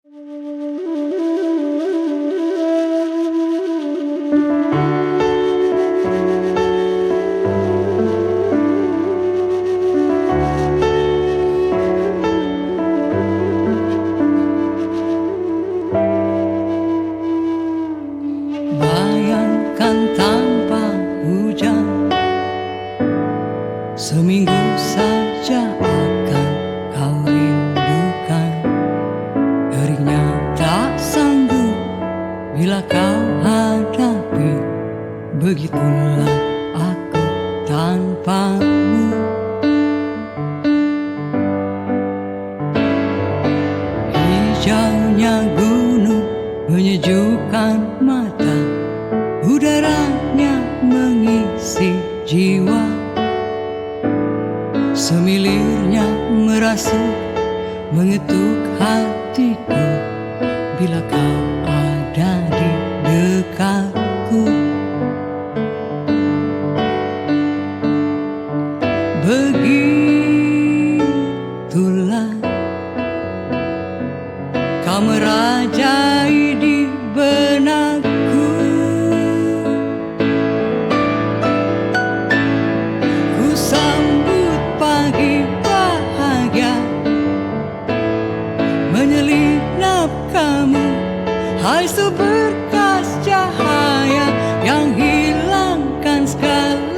Bayangkan tanpa hujan, seminggu saja akan kau rindukan. Keringnya tak sanggup bila kau hadapi, begitulah aku tanpamu. Hijaunya gunung menyejukkan mata, udaranya mengisi jiwa. Semilirnya merasuk mengetuk hatiku bila kau ada di dekatku. Begitulah kau merajai di benakku. Ku sambut pagi bahagia, menyelinap kamu, hai seberkas cahaya yang hilangkan segala